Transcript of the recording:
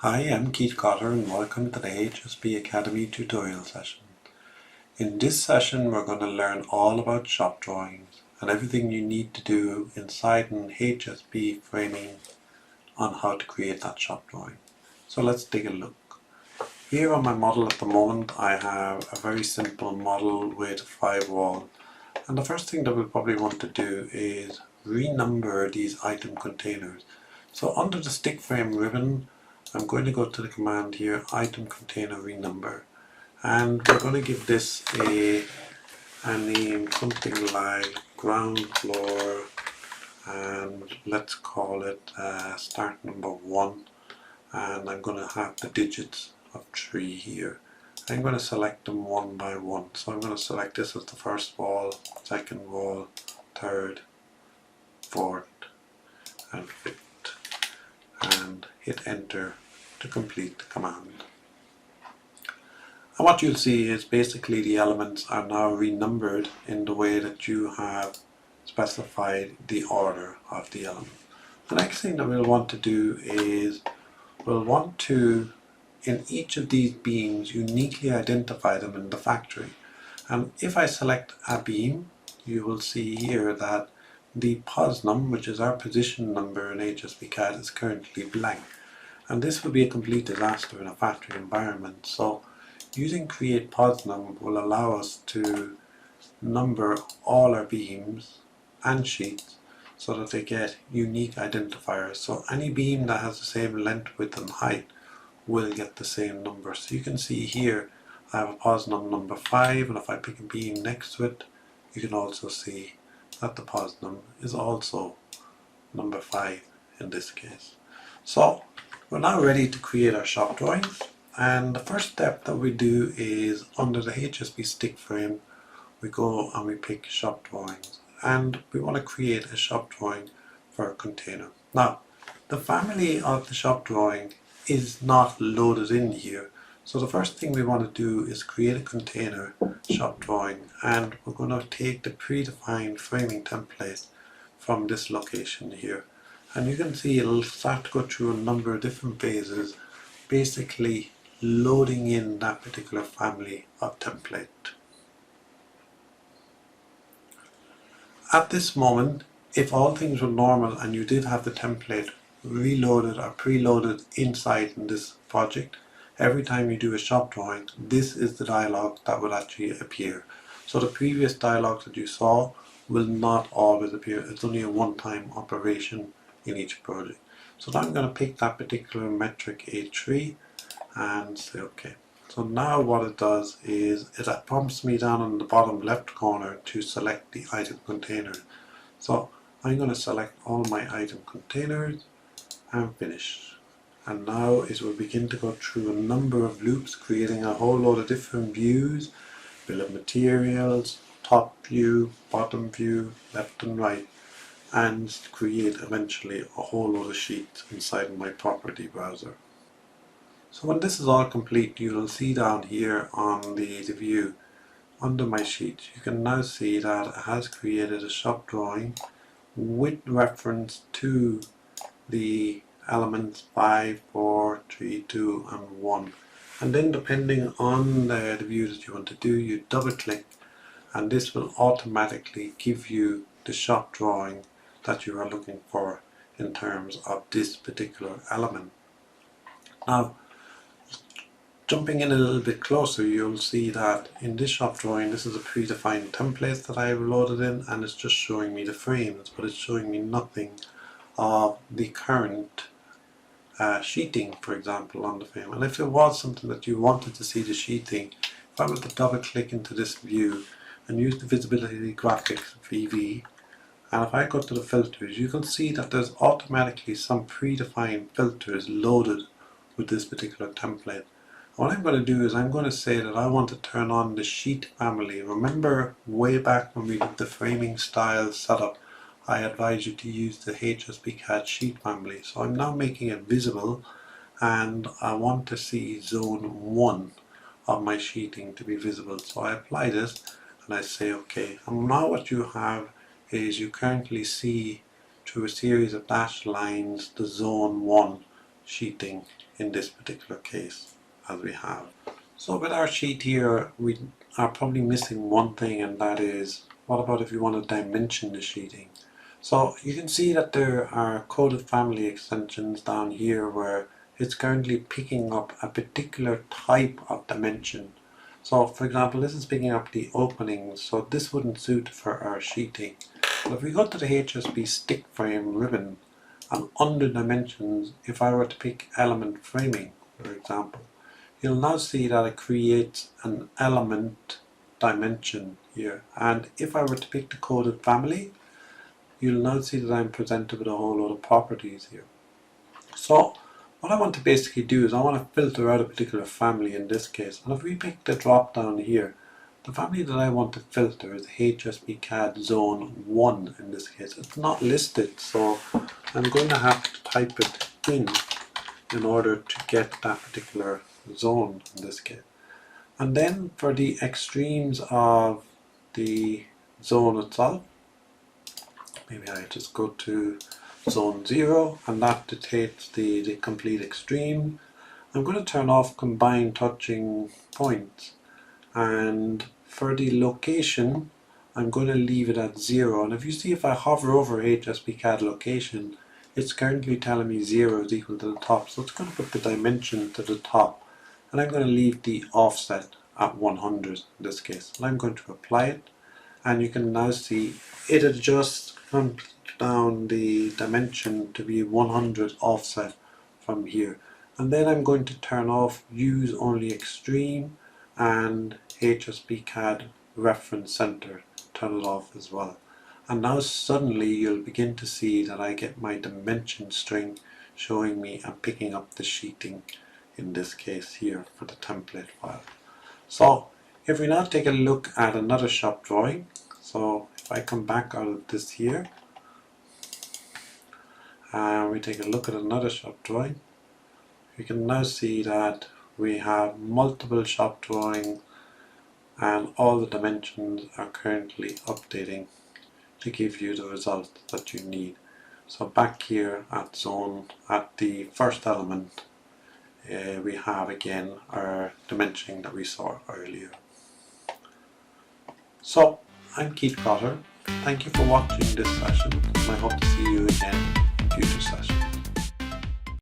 Hi, I'm Keith Cotter and welcome to the HSB Academy tutorial session. In this session we're going to learn all about shop drawings and everything you need to do inside an HSB framing on how to create that shop drawing. So let's take a look. Here on my model at the moment I have a very simple model with 5 walls, and the first thing that we'll probably want to do is renumber these item containers. So under the stick frame ribbon I'm going to go to the command here, item container renumber, and we're going to give this a name, something like ground floor, and let's call it start number 1, and I'm going to have the digits of 3 here. I'm going to select them one by one, so I'm going to select this as the first wall, second wall, third, fourth and fifth, and hit enter to complete the command. And what you'll see is basically the elements are now renumbered in the way that you have specified the order of the element. The next thing that we'll want to do is we'll want to, in each of these beams, uniquely identify them in the factory. And if I select a beam, you will see here that the POSNUM, which is our position number in hsbCAD, is currently blank. And this would be a complete disaster in a factory environment. So using create POSNUM will allow us to number all our beams and sheets so that they get unique identifiers. So any beam that has the same length, width and height will get the same number. So you can see here I have a POSNUM number 5, and if I pick a beam next to it, you can also see that the POSNUM is also number 5 in this case. So we're now ready to create our shop drawings, and the first step that we do is under the hsbStickFrame we go and we pick shop drawings, and we want to create a shop drawing for a container. Now the family of the shop drawing is not loaded in here, so the first thing we want to do is create a container shop drawing, and we're going to take the predefined framing template from this location here. And you can see it'll start to go through a number of different phases, basically loading in that particular family of template. At this moment, if all things were normal and you did have the template reloaded or preloaded inside in this project, every time you do a shop drawing, this is the dialog that would actually appear. So the previous dialog that you saw will not always appear. It's only a one-time operation in each project. So now I'm going to pick that particular metric A3 and say OK. So now what it does is it prompts me down on the bottom left corner to select the item container. So I'm going to select all my item containers and finish. And now it will begin to go through a number of loops, creating a whole load of different views, bill of materials, top view, bottom view, left and right, and create eventually a whole load of sheets inside my property browser. So when this is all complete, you will see down here on the view under my sheet, you can now see that it has created a shop drawing with reference to the elements 5, 4, 3, 2 and 1. And then depending on the view that you want to do, you double click and this will automatically give you the shop drawing that you are looking for in terms of this particular element. Now, jumping in a little bit closer, you'll see that in this shop drawing, this is a predefined template that I have loaded in, and it's just showing me the frames, but it's showing me nothing of the current sheeting, for example, on the frame. And if it was something that you wanted to see the sheeting, if I was to double click into this view and use the visibility graphics VV, and if I go to the filters, you can see that there's automatically some predefined filters loaded with this particular template. What I'm going to do is I'm going to say that I want to turn on the sheet family. Remember way back when we did the framing style setup, I advised you to use the hsbCAD sheet family. So I'm now making it visible, and I want to see zone 1 of my sheeting to be visible. So I apply this and I say OK. And now what you have is you currently see through a series of dashed lines the zone 1 sheeting in this particular case as we have. So with our sheet here, we are probably missing one thing, and that is, what about if you want to dimension the sheeting? So you can see that there are coded family extensions down here where it's currently picking up a particular type of dimension. So for example, this is picking up the openings, so this wouldn't suit for our sheeting. But if we go to the hsbStickFrame ribbon, and under dimensions, if I were to pick element framing, for example, you'll now see that it creates an element dimension here. And if I were to pick the coded family, you'll now see that I'm presented with a whole lot of properties here. So what I want to basically do is I want to filter out a particular family in this case. And if we pick the drop down here, the family that I want to filter is hsbcad zone 1 in this case. It's not listed, so I'm going to have to type it in order to get that particular zone in this case. And then for the extremes of the zone itself, maybe I just go to zone 0, and that dictates the complete extreme. I'm going to turn off combine touching points, and for the location I'm going to leave it at 0. And if you see, if I hover over hsbcad location, it's currently telling me 0 is equal to the top, so it's going to put the dimension to the top, and I'm going to leave the offset at 100 in this case, and I'm going to apply it, and you can now see it adjusts down the dimension to be 100 offset from here. And then I'm going to turn off use only extreme and hsbcad reference center, turn it off as well. And now suddenly you'll begin to see that I get my dimension string showing me I'm picking up the sheeting in this case here for the template file. So if we now take a look at another shop drawing, so if I come back out of this here and we take a look at another shop drawing, we can now see that we have multiple shop drawings and all the dimensions are currently updating to give you the result that you need. So back here at zone, at the first element, we have again our dimensioning that we saw earlier. So I'm Keith Cotter. Thank you for watching this session, and I hope to see you again in future sessions.